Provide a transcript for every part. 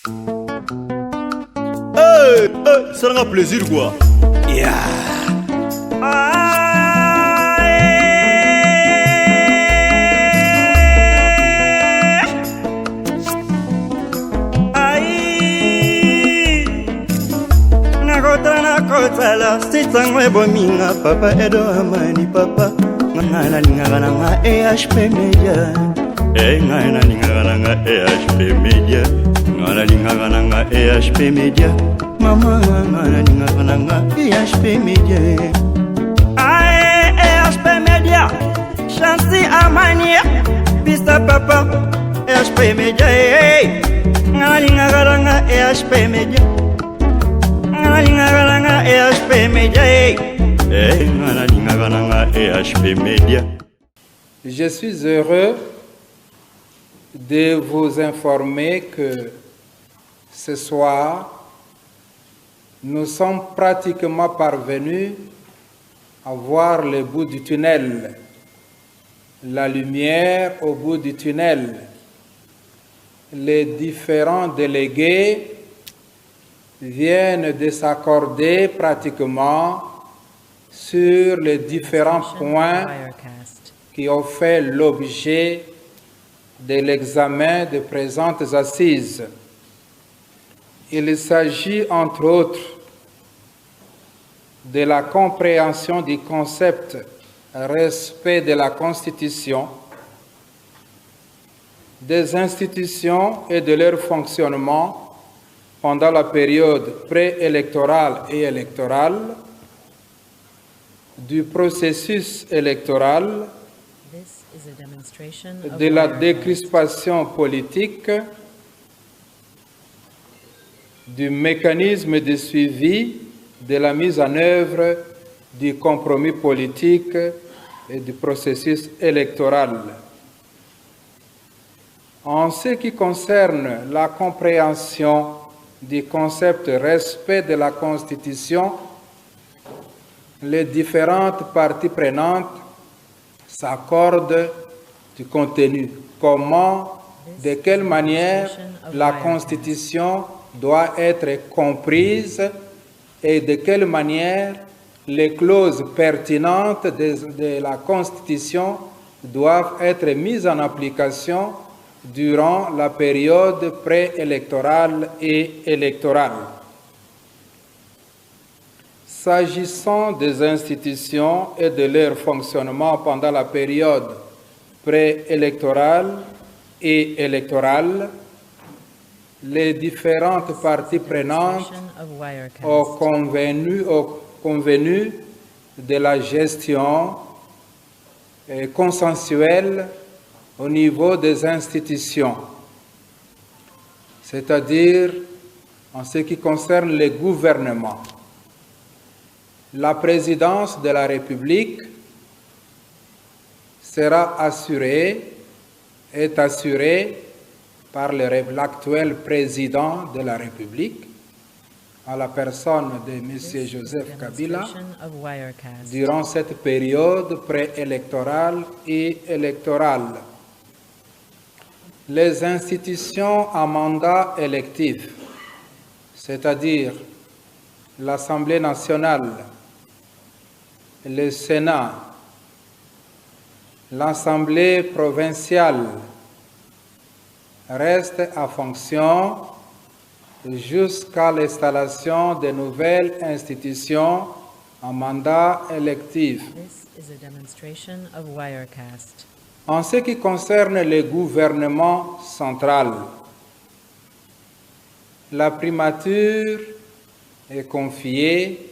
Ça rend plaisir quoi. Yeah. Nakotala sitangwe bominga papa edo amani papa ngana lingana nga EHP Media ngana lingana nga EHP Media ngana lingana nga EHP Media mama ngana lingana nga EHP Media EHP Media chansi amani pista papa EHP Media ngana lingana nga EHP Media Je suis heureux de vous informer que ce soir, nous sommes pratiquement parvenus à voir le bout du tunnel, la lumière au bout du tunnel. Les différents délégués viennent de s'accorder pratiquement sur les différents points qui ont fait l'objet de l'examen des présentes assises. Il s'agit entre autres de la compréhension du concept respect de la Constitution, des institutions et de leur fonctionnement pendant la période préélectorale et électorale, du processus électoral, de la décrispation politique, du mécanisme de suivi de la mise en œuvre du compromis politique et du processus électoral. En ce qui concerne la compréhension du concept respect de la Constitution, les différentes parties prenantes s'accordent du contenu. Comment, de quelle manière la Constitution doit être comprise et de quelle manière les clauses pertinentes de la Constitution doivent être mises en application durant la période préélectorale et électorale. S'agissant des institutions et de leur fonctionnement pendant la période préélectorale et électorale, les différentes parties prenantes ont convenu de la gestion consensuelle au niveau des institutions, c'est-à-dire en ce qui concerne les gouvernements. La présidence de la République sera est assurée par l'actuel président de la République, à la personne de M. Joseph Kabila, durant cette période préélectorale et électorale. Les institutions à mandat électif, c'est-à-dire l'Assemblée nationale, le Sénat, l'Assemblée provinciale, restent à fonction jusqu'à l'installation de nouvelles institutions à mandat électif. En ce qui concerne le gouvernement central, la primature est confiée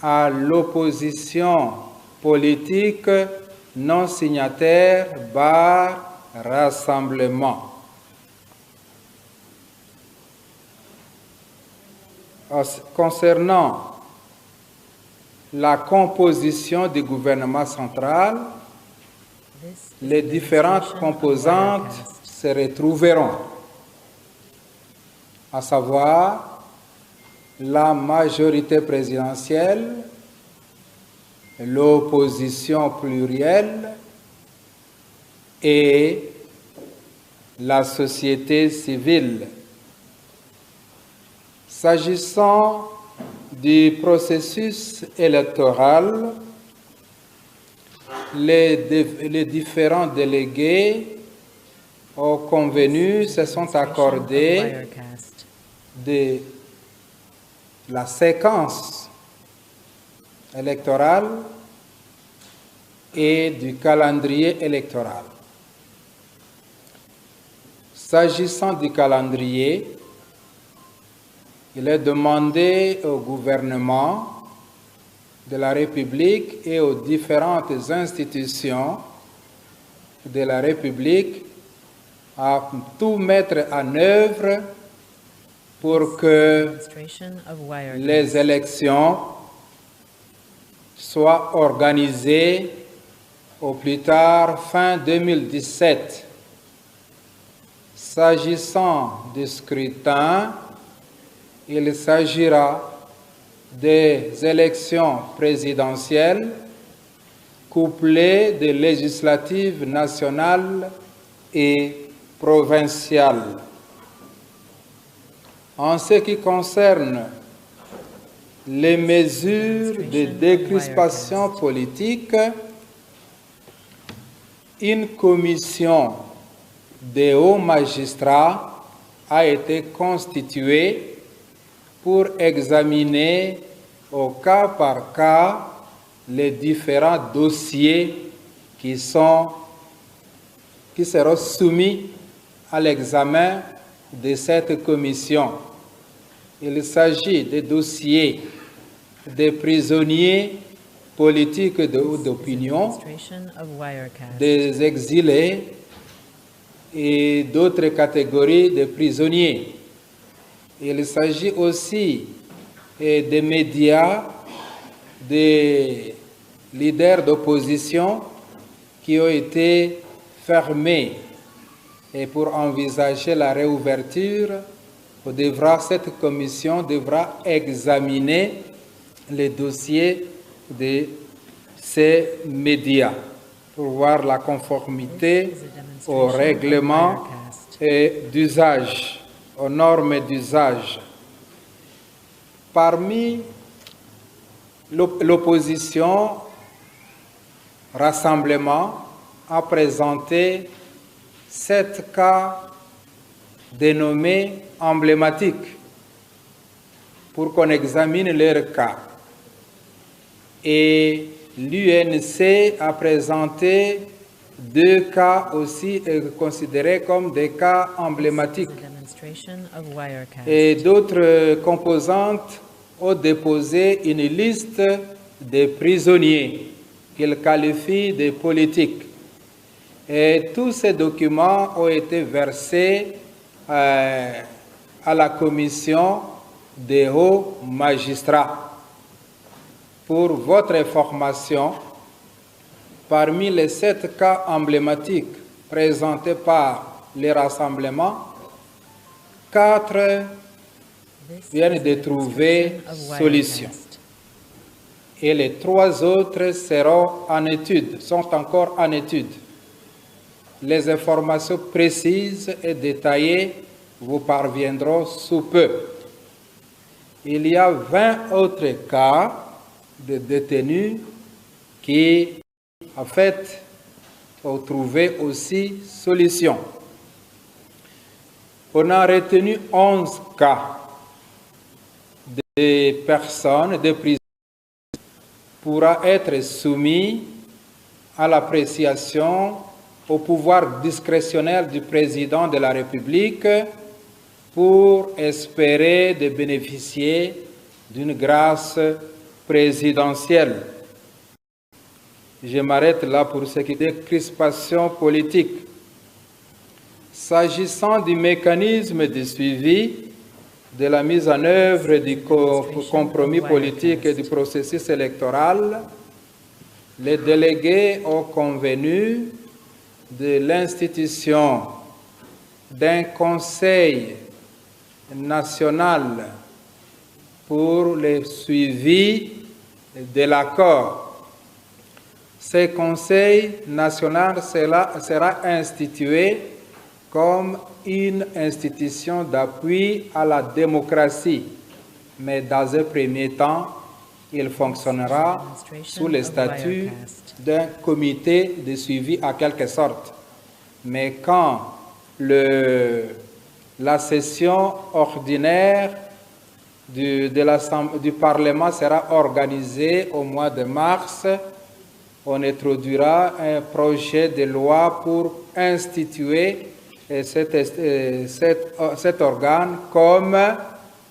à l'opposition politique non signataire / rassemblement. Concernant la composition du gouvernement central, les différentes composantes se retrouveront, à savoir la majorité présidentielle, l'opposition plurielle et la société civile. S'agissant du processus électoral, les différents délégués ont convenu, se sont accordés de la séquence électorale et du calendrier électoral. S'agissant du calendrier, il est demandé au gouvernement de la République et aux différentes institutions de la République à tout mettre en œuvre pour que les élections soient organisées au plus tard fin 2017. S'agissant du scrutin, il s'agira des élections présidentielles couplées de législatives nationales et provinciales. En ce qui concerne les mesures de décrispation politique, une commission de hauts magistrats a été constituée pour examiner au cas par cas les différents dossiers qui seront soumis à l'examen de cette commission. Il s'agit des dossiers des prisonniers politiques d'opinion, des exilés et d'autres catégories de prisonniers. Il s'agit aussi des médias, des leaders d'opposition qui ont été fermés. Et pour envisager la réouverture, cette commission devra examiner les dossiers de ces médias pour voir la conformité aux règlements d'usage, aux normes d'usage. Parmi l'opposition, Rassemblement a présenté 7 cas dénommés emblématiques pour qu'on examine leurs cas. Et l'UNC a présenté 2 cas aussi considérés comme des cas emblématiques. Et d'autres composantes ont déposé une liste de prisonniers qu'ils qualifient de politiques. Et tous ces documents ont été versés à la commission des hauts magistrats. Pour votre information, parmi les 7 cas emblématiques présentés par les rassemblements, 4 viennent de trouver solution. Et les 3 autres sont encore en étude. Les informations précises et détaillées vous parviendront sous peu. Il y a 20 autres cas de détenus qui, en fait, ont trouvé aussi solution. On a retenu 11 cas de personnes, de prisonniers, pourra être soumis à l'appréciation au pouvoir discrétionnaire du président de la République pour espérer de bénéficier d'une grâce présidentielle. Je m'arrête là pour ce qui est de crispation politique. S'agissant du mécanisme de suivi de la mise en œuvre du compromis politique et du processus électoral, les délégués ont convenu de l'institution d'un conseil national pour le suivi de l'accord. Ce conseil national sera institué comme une institution d'appui à la démocratie mais dans un premier temps, il fonctionnera sous le statut d'un comité de suivi en quelque sorte. Mais quand la session ordinaire du Parlement sera organisée au mois de mars, on introduira un projet de loi pour instituer cet organe comme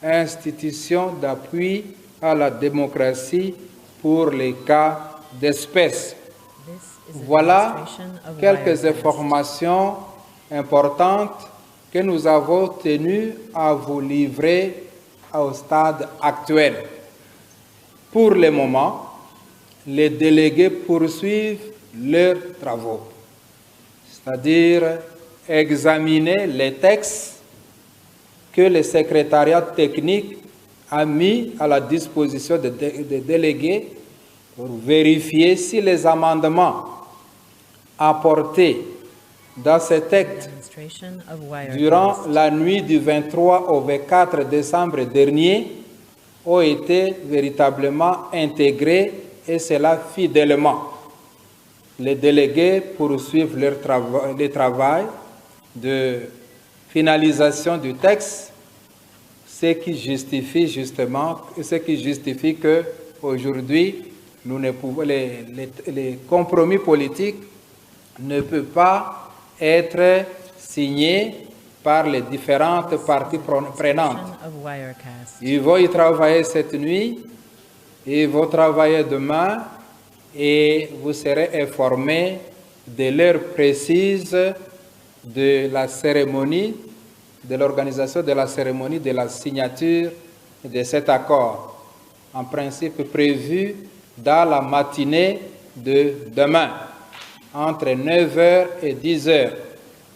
institution d'appui à la démocratie pour les cas d'espèce. Voilà quelques informations importantes que nous avons tenu à vous livrer au stade actuel. Pour le moment, les délégués poursuivent leurs travaux, c'est-à-dire examiner les textes que le secrétariat technique a mis à la disposition des délégués pour vérifier si les amendements apportés dans ce texte durant la nuit du 23 au 24 décembre dernier ont été véritablement intégrés, et cela fidèlement. Les délégués poursuivent leur travail de finalisation du texte, ce qui justifie que aujourd'hui nous ne pouvons, les compromis politiques ne peuvent pas être signés par les différentes parties prenantes. Ils vont y travailler cette nuit, ils vont travailler demain, et vous serez informés de l'heure précise de la cérémonie, de l'organisation de la cérémonie de la signature de cet accord, en principe prévu dans la matinée de demain, entre 9h et 10h,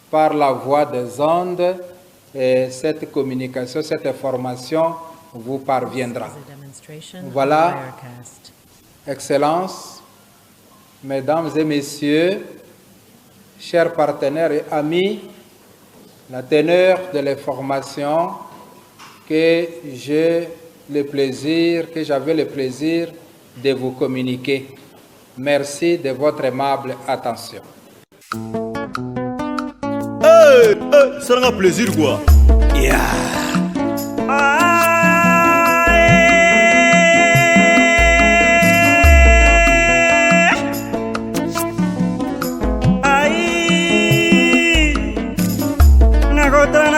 par la voie des ondes, et cette communication, cette information vous parviendra. Voilà, Excellences, Mesdames et Messieurs, chers partenaires et amis, la teneur de l'information que j'avais le plaisir de vous communiquer. Merci de votre aimable attention. Ça sera un plaisir quoi. Yeah.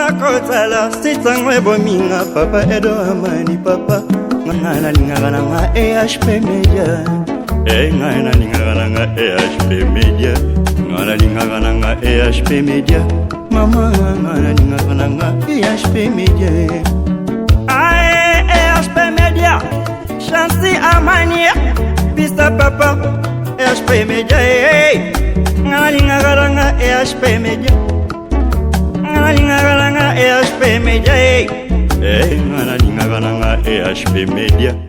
Nakotala sitangwe bominga papa Edo Amani papa ngana lingana nga EHP Media ngana lingana nga EHP Media ngana lingana nga EHP Media mama ngana lingana nga EHP Media EHP Media Chansi Amani pista papa EHP Media ngana lingana nga EHP Media EHP Media, EHP Media.